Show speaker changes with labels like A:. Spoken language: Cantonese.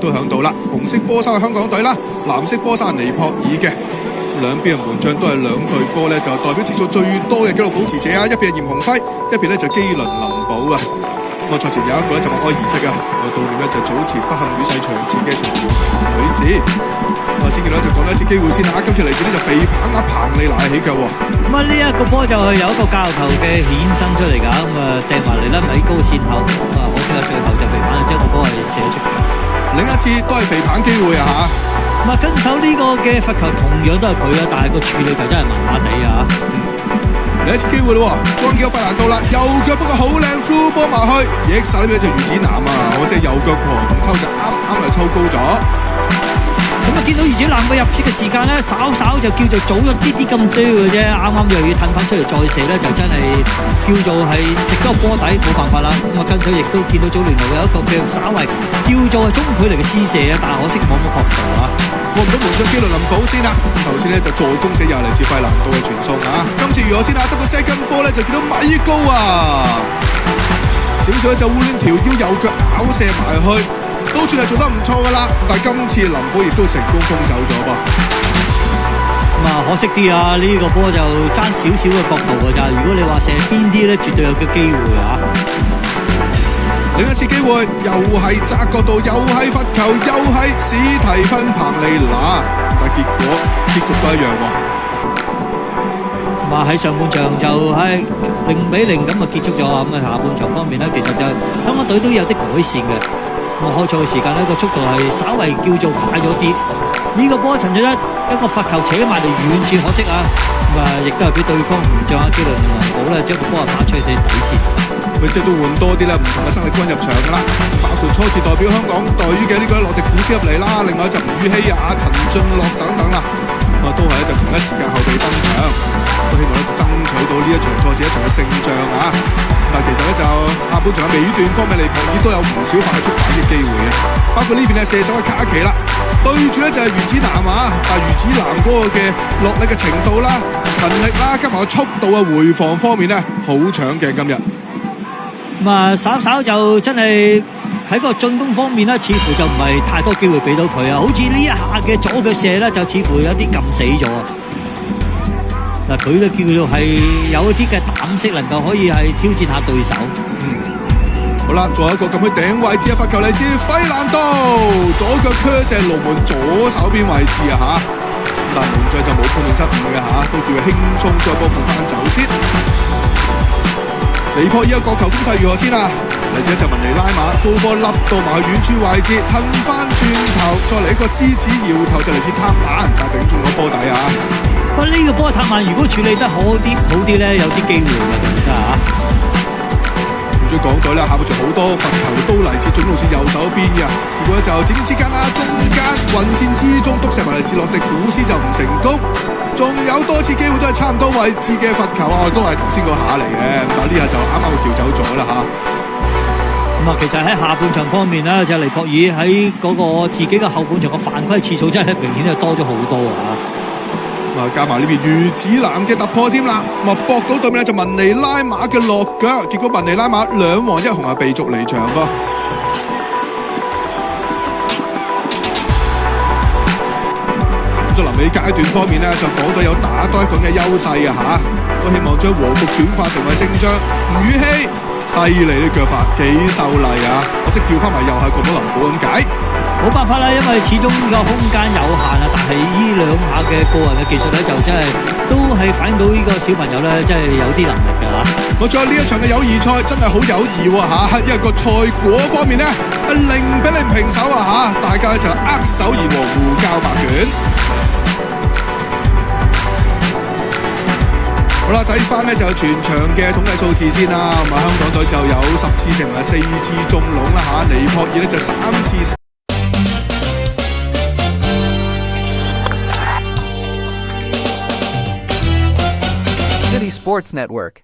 A: 都響度啦。紅色波衫係香港隊啦，藍色波衫係尼泊爾嘅。兩邊嘅門將都係兩隊波咧，就代表次數最多嘅紀錄保持者啊！一邊係嚴鴻輝，一邊咧就基倫林寶啊！我賽前有一個咧就默哀儀式啊！我悼念咧就早前不幸與世長辭嘅陳苗女士。我先見到就講多一次機會先啦！今次嚟自呢就肥棒啊彭利娜起腳喎。
B: 咁啊呢一個波就係有一個教球嘅衍生出嚟㗎，咁啊掟埋嚟啦，米高線後，咁啊可惜啊最後就肥棒將個波係射出。
A: 另一次都係肥棒機會啊嚇！
B: 咁啊跟手呢個嘅罰球同樣都係佢啊，但係個處理就真係麻麻地啊！
A: 另一次機會咯喎，莊健有費蘭到啦，右腳不過好靚 through 波埋去，益晒呢邊就余子南啊！可惜右腳狂抽就啱就抽高咗。
B: 咁啊見到余子南嘅入切嘅時間咧，稍就叫做早咗啲咁多嘅啫，啱又要褪翻出嚟再射咧，就真係叫做係食咗個波底，冇辦法啦。咁啊跟手亦都見到祖聯奴有一個叫稍為叫做係中距離嘅施射啊，但係可惜冇乜角度啊。
A: 過唔到門將基倫林寶先啦，頭先咧就助攻者又嚟自費蘭道嘅傳送啊！今次如何先啊？執到 second 波咧就見到米高啊，少少就換條腰右腳咬射埋去，都算係做得唔錯噶啦。但係今次林寶亦都成功封走咗噃。
B: 咁啊可惜啲啊，呢個波就爭少少嘅角度㗎咋。如果你話射邊啲咧，絕對有嘅機會啊！
A: 另一次機會，又係窄角度，又係罰球，又係史提芬彭利娜，但係結局都一樣喎。
B: 咁啊喺上半場就係0-0咁啊結束咗啊！咁啊下半場方面咧，其實就香港隊都有啲改善嘅。咁啊開賽嘅時間咧個速度係稍為叫做快咗啲。呢個波陳俊一個罰球扯埋嚟遠處，可惜啊！咁啊亦都係俾對方門將啊基倫林寶咧將個波打出去底線。
A: 佢即係都換多啲啦，唔同嘅生力軍入場噶啦，包括初次代表香港隊嘅呢個洛迪古斯入嚟啦，另外就吳宇希啊、陳俊樂等等啦，都係就同一時間後備登場，都希望咧就爭取到呢一場賽事一場嘅勝仗啊！但其實咧就下半場嘅尾段方面嚟講，亦都有唔少快速反擊機會嘅，包括呢邊嘅射手嘅卡奇啦，對住咧就係余子南啊，但係余子南嗰個嘅落力嘅程度啦、勤力啦，加埋個速度啊、回防方面咧，好搶鏡今日。
B: 咁啊，稍就真係喺個進攻方面咧，似乎就唔係太多機會俾到佢啊！好似呢一下嘅左腳射咧，就似乎有啲撳死咗。嗱，佢咧叫做係有一啲嘅膽識，能夠可以係挑戰下對手。
A: 好啦，仲有一個咁嘅頂位置嘅罰球嚟自費蘭道，左腳驅射龍門左手邊位置啊嚇！但門將就冇判斷失誤嘅嚇，都叫佢輕鬆將波扶翻走先。尼泊爾嘅角球攻勢如何先啊？嚟自就文尼拉馬高波笠到埋去遠處位置，褪翻轉頭，再嚟一個獅子搖頭就嚟自塔曼，但係頂中咗波底啊！
B: 不過呢個波塔曼如果處理得好啲咧，有啲機會嘅，真係嚇。
A: 唔再講隊啦，下半場好多罰球都嚟自準路線右手邊嘅，結果就正之間啦，中間混戰之中篤射埋嚟自洛迪古斯就唔成功。仲有多次機會都係差唔多位置嘅罰球啊，都係頭先個下嚟嘅，但係呢下就啱啱會調走咗啦嚇。
B: 咁啊，其實喺下半場方面咧，就尼泊爾喺嗰個自己嘅後半場嘅犯規次數真係明顯係多咗好多啊！
A: 加埋呢邊余子南嘅突破添啦，咁啊搏到對面就文尼拉馬嘅落腳，結果文尼拉馬2黃1紅係被逐離場噃。臨尾階段方面咧，就講到有打多一個嘅優勢啊嚇，都希望將和局轉化成為勝仗。吳宇希犀利啲腳法，幾秀麗啊！我即叫翻埋又係過到林寶咁解。
B: 冇辦法啦，因為始終個空間有限啊。但係呢兩下嘅個人嘅技術咧，就真係都係反映到呢個小朋友咧，真係有啲能力㗎嚇。
A: 我仲有呢一場嘅友誼賽真係好友誼喎嚇，因為個賽果方面咧係0-0平手啊嚇，大家就握手言和，互交白卷。好啦，睇翻咧就全場嘅統計數字先啦。咁啊，香港隊就有10次成為4次中籠啦嚇，尼泊爾咧就3次。
C: City Sports Network.